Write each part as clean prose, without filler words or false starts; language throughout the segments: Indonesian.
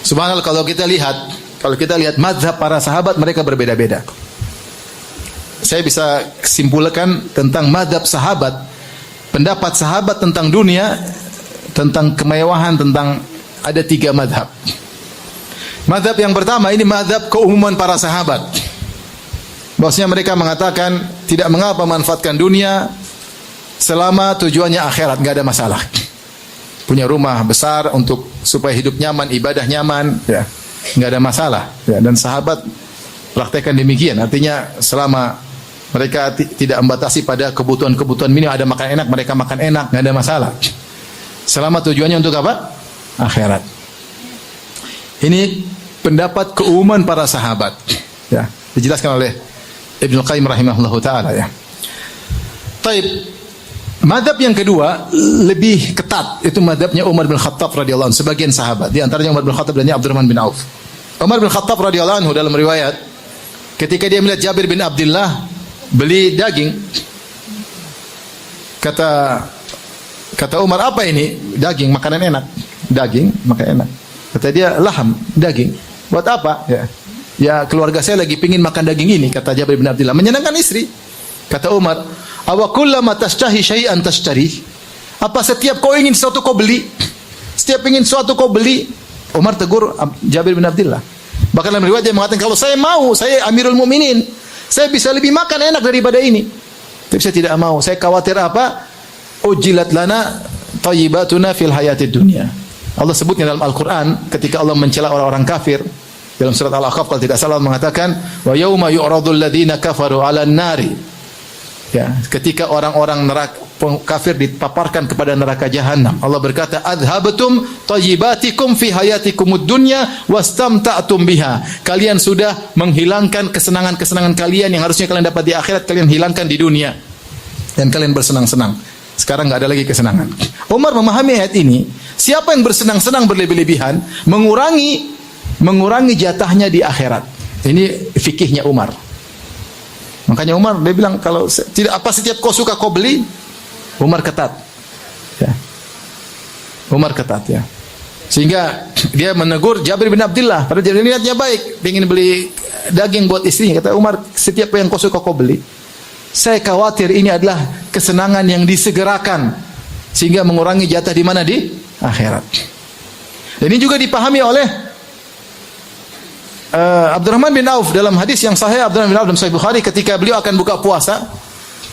Subhanallah, kalau kita lihat mazhab para sahabat, mereka berbeda-beda. Saya bisa simpulkan tentang mazhab sahabat, pendapat sahabat tentang dunia, tentang kemewahan, tentang ada 3 mazhab. Mazhab yang pertama ini mazhab keumuman para sahabat. Bahwasanya mereka mengatakan tidak mengapa manfaatkan dunia selama tujuannya akhirat, enggak ada masalah. Punya rumah besar untuk supaya hidup nyaman, ibadah nyaman, ya, enggak ada masalah. Ya, dan sahabat praktekkan demikian. Artinya selama mereka tidak membatasi pada kebutuhan-kebutuhan minim, ada makan enak, mereka makan enak, enggak ada masalah. Selama tujuannya untuk apa? Akhirat. Ini pendapat keumuman para sahabat. Ya, dijelaskan oleh Ibnu Qayyim rahimahullahu taala, ya. Taib. Madhab yang kedua lebih ketat, itu madhabnya Umar bin Khattab radhiyallahu anhu, sebagian sahabat. Di antaranya Umar bin Khattab dan Abdurrahman bin Auf. Umar bin Khattab radhiyallahu anhu dalam riwayat, ketika dia melihat Jabir bin Abdullah beli daging, kata Umar, apa ini? Daging, makanan enak. Daging, makanan enak. Kata dia, laham, daging. Buat apa? Ya, keluarga saya lagi pingin makan daging ini, kata Jabir bin Abdullah. Menyenangkan istri. Kata Umar, awa kullama tashtahi syai'an tashtari? Apa setiap kau ingin sesuatu kau beli? Setiap ingin sesuatu kau beli? Umar tegur Jabir bin Abdullah. Bahkan dalam riwayat dia mengatakan, kalau saya mau, saya Amirul Mukminin, saya bisa lebih makan enak daripada ini. Tapi saya tidak mau. Saya khawatir apa? Ujilat lana thayyibatuna fil hayatid dunya. Allah sebutnya dalam Al-Quran ketika Allah mencela orang-orang kafir dalam surat Al-Ahqaf, kalau tidak salah, mengatakan wa yauma yu'radul ladzina kafaru 'alan nari. Ya, ketika orang-orang neraka kafir dipaparkan kepada neraka jahanam, Allah berkata, adhabtum thayyibatikum fi hayatikumud dunya wastamta'tum biha. Kalian sudah menghilangkan kesenangan-kesenangan kalian yang harusnya kalian dapat di akhirat, kalian hilangkan di dunia dan kalian bersenang-senang. Sekarang enggak ada lagi kesenangan. Umar memahami ayat ini, siapa yang bersenang-senang berlebih-lebihan mengurangi jatahnya di akhirat. Ini fikihnya Umar. Makanya Umar dia bilang, kalau tidak apa setiap kau suka kau beli. Umar ketat. Ya. Umar ketat, ya. Sehingga dia menegur Jabir bin Abdullah, padahal Jabir niatnya baik, ingin beli daging buat istrinya. Kata Umar, setiap yang kau suka kau beli. Saya khawatir ini adalah kesenangan yang disegerakan sehingga mengurangi jatah di mana? Di akhirat. Dan ini juga dipahami oleh Abdurrahman bin Auf dalam hadis yang sahih. Abdurrahman bin Auf dalam Sahih Bukhari, ketika beliau akan buka puasa,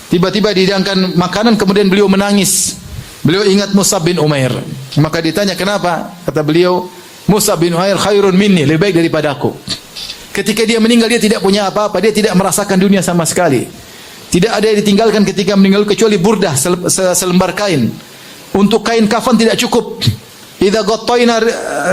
tiba-tiba dihidangkan makanan, kemudian beliau menangis. Beliau ingat Mus'ab bin Umair. Maka ditanya, kenapa? Kata beliau, Mus'ab bin Umair khairun minni, lebih baik daripada aku. Ketika dia meninggal, dia tidak punya apa-apa, dia tidak merasakan dunia sama sekali. Tidak ada yang ditinggalkan ketika meninggal kecuali burdah, selembar kain. Untuk kain kafan tidak cukup. Idza ghattayna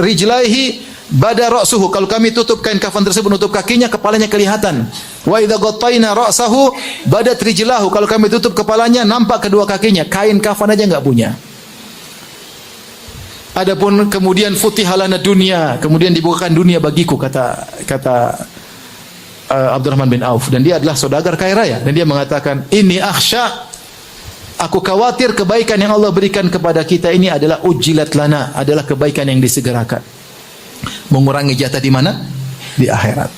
rijlaihi bada ra'suhu. Kalau kami tutup kain kafan tersebut, nutup kakinya, kepalanya kelihatan. Wa idza ghattayna ra'sahu badat rijlahu. Kalau kami tutup kepalanya, nampak kedua kakinya. Kain kafan aja enggak punya. Adapun kemudian futihalana dunia, kemudian dibukakan dunia bagiku, kata Abdurrahman bin Auf, dan dia adalah saudagar kaya raya, dan dia mengatakan, ini akhsha, aku khawatir kebaikan yang Allah berikan kepada kita ini adalah ujilat lana, adalah kebaikan yang disegerakan, mengurangi jatah di mana? Di akhirat.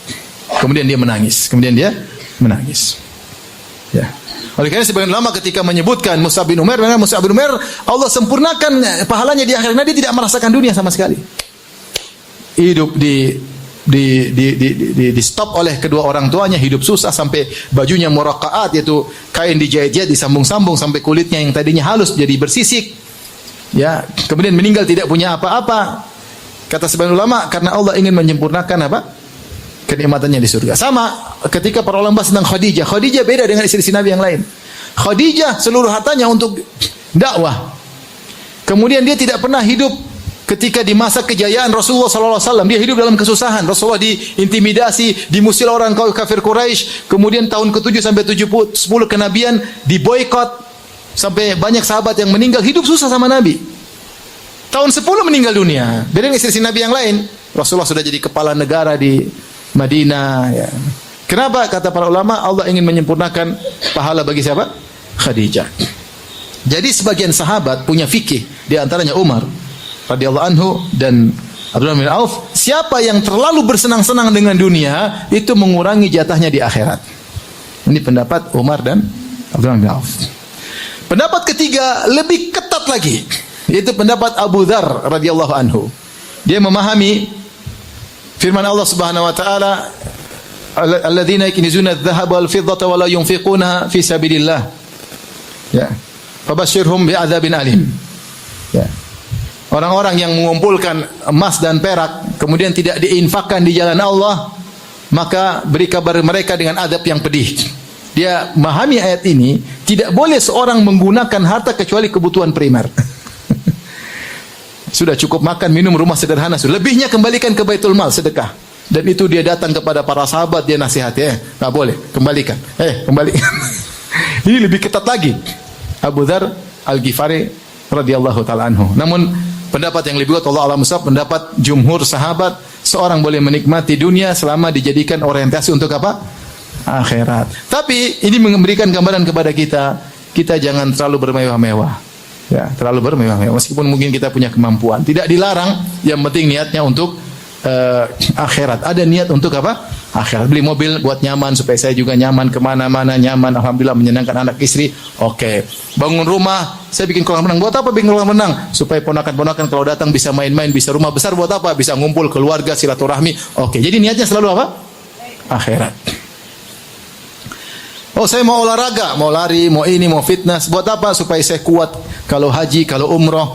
Kemudian dia menangis. Ya. Oleh karena sebagian ulama ketika menyebutkan Mus'ab bin Umair, Allah sempurnakan pahalanya di akhirat. Dia tidak merasakan dunia sama sekali. Hidup di stop oleh kedua orang tuanya, hidup susah sampai bajunya muraqa'at, yaitu kain dijahit-jahit, disambung-sambung sampai kulitnya yang tadinya halus jadi bersisik. Ya, kemudian meninggal tidak punya apa-apa. Kata sebagian ulama, karena Allah ingin menyempurnakan apa? Kenikmatannya di surga. Sama ketika para ulama bahas tentang Khadijah. Khadijah beda dengan istri-istri Nabi yang lain. Khadijah seluruh hartanya untuk dakwah. Kemudian dia tidak pernah hidup ketika di masa kejayaan Rasulullah SAW, dia hidup dalam kesusahan. Rasulullah diintimidasi, dimusil orang kafir Quraisy. Kemudian tahun ke-7 sampai 10 kenabian diboikot, sampai banyak sahabat yang meninggal. Hidup susah sama Nabi. Tahun 10 meninggal dunia. Beda dengan istri Nabi yang lain. Rasulullah sudah jadi kepala negara di Madinah. Ya. Kenapa? Kata para ulama, Allah ingin menyempurnakan pahala bagi siapa? Khadijah. Jadi sebagian sahabat punya fikih, di antaranya Umar radhiyallahu anhu dan Abdurrahman bin Auf, siapa yang terlalu bersenang-senang dengan dunia, itu mengurangi jatahnya di akhirat. Ini pendapat Umar dan Abdurrahman bin Auf. Pendapat ketiga lebih ketat lagi, yaitu pendapat Abu Dzar radhiyallahu anhu. Dia memahami firman Allah Subhanahu wa taala, alladzina yaknizuna adh-dhahaba wal fiddata wa la yunfiquna fi sabilillah. Ya. Fabashshirhum bi'adzabin alim. Ya. Orang-orang yang mengumpulkan emas dan perak kemudian tidak diinfakkan di jalan Allah, maka beri kabar mereka dengan adab yang pedih. Dia memahami ayat ini, tidak boleh seorang menggunakan harta kecuali kebutuhan primer. Sudah cukup makan, minum, rumah sederhana. Lebihnya kembalikan ke Baitul Mal, sedekah. Dan itu dia datang kepada para sahabat, dia nasihati, nggak boleh, kembalikan. Kembalikan. Ini lebih ketat lagi. Abu Dzar Al-Ghifari radhiyallahu taala anhu. Namun pendapat yang lebih kuat, Allah a'lam bishawab, pendapat jumhur sahabat, seorang boleh menikmati dunia selama dijadikan orientasi untuk apa? Akhirat. Tapi ini memberikan gambaran kepada kita jangan terlalu bermewah-mewah. Ya, terlalu bermewah-mewah. Meskipun mungkin kita punya kemampuan, tidak dilarang, yang penting niatnya untuk akhirat. Ada niat untuk apa? Akhirat. Beli mobil buat nyaman, supaya saya juga nyaman kemana-mana, nyaman, alhamdulillah, menyenangkan anak istri. Oke. Bangun rumah, saya bikin kolam renang. Buat apa bikin kolam renang? Supaya ponakan-ponakan kalau datang bisa main-main, bisa rumah besar. Buat apa? Bisa ngumpul keluarga, silaturahmi. Oke. Jadi niatnya selalu apa? Akhirat. Oh, saya mau olahraga, mau lari, mau ini, mau fitness. Buat apa? Supaya saya kuat kalau haji, kalau umroh,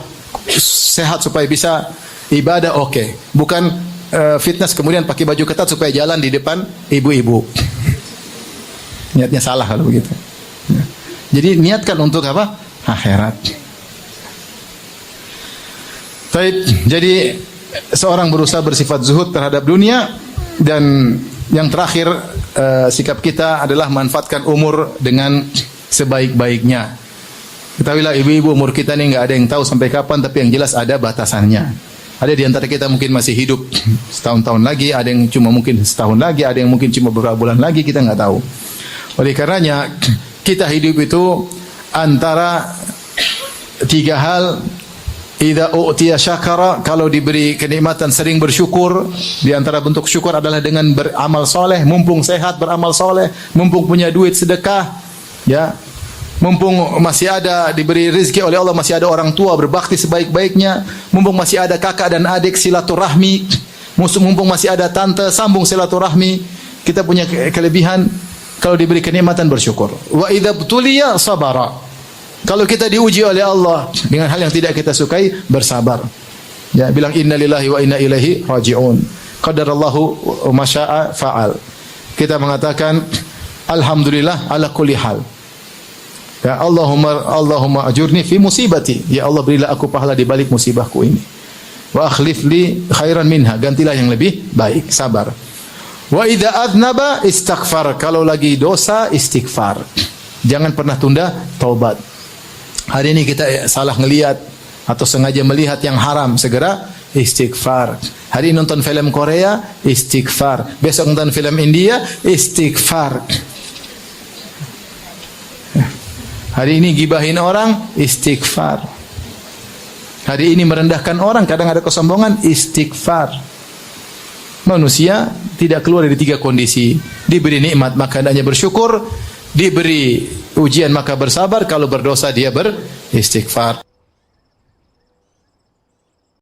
sehat supaya bisa ibadah. Oke. Bukan fitness kemudian pakai baju ketat supaya jalan di depan ibu-ibu. Niatnya salah kalau begitu. Jadi niatkan untuk apa? Akhirat. Jadi seorang berusaha bersifat zuhud terhadap dunia, dan yang terakhir sikap kita adalah manfaatkan umur dengan sebaik-baiknya. Ketahuilah ibu-ibu, umur kita ini nggak ada yang tahu sampai kapan, tapi yang jelas ada batasannya. Ada di antara kita mungkin masih hidup setahun-tahun lagi, ada yang cuma mungkin setahun lagi, ada yang mungkin cuma beberapa bulan lagi, kita nggak tahu. Oleh karenanya kita hidup itu antara tiga hal. Idza u'tiya syakara, kalau diberi kenikmatan sering bersyukur. Di antara bentuk syukur adalah dengan beramal soleh, mumpung sehat beramal soleh, mumpung punya duit sedekah, ya. Mumpung masih ada diberi rezeki oleh Allah, masih ada orang tua, berbakti sebaik-baiknya. Mumpung masih ada kakak dan adik, silaturahmi. Mumpung masih ada tante, sambung silaturahmi. Kita punya kelebihan, kalau diberi kenikmatan bersyukur. Wa idza btuliya sabara. Kalau kita diuji oleh Allah dengan hal yang tidak kita sukai, bersabar. Ya, bilang innalillahi wa inna ilaihi raji'un. Qadarallahu ma syaa fa'al. Kita mengatakan alhamdulillah ala kulli hal. Ya Allahumma ajurni fi musibati. Ya Allah, berilah aku pahala di balik musibahku ini. Wa akhlif li khairan minha. Gantilah yang lebih baik. Sabar. Wa idza adnaba istaghfar. Kalau lagi dosa, istighfar. Jangan pernah tunda taubat. Hari ini kita salah ngelihat atau sengaja melihat yang haram, segera istighfar. Hari ini nonton film Korea, istighfar. Besok nonton film India, istighfar. Hari ini gibahin orang, istighfar. Hari ini merendahkan orang, kadang ada kesombongan, istighfar. Manusia tidak keluar dari tiga kondisi. Diberi nikmat maka hendaknya bersyukur, diberi ujian maka bersabar, kalau berdosa dia beristighfar.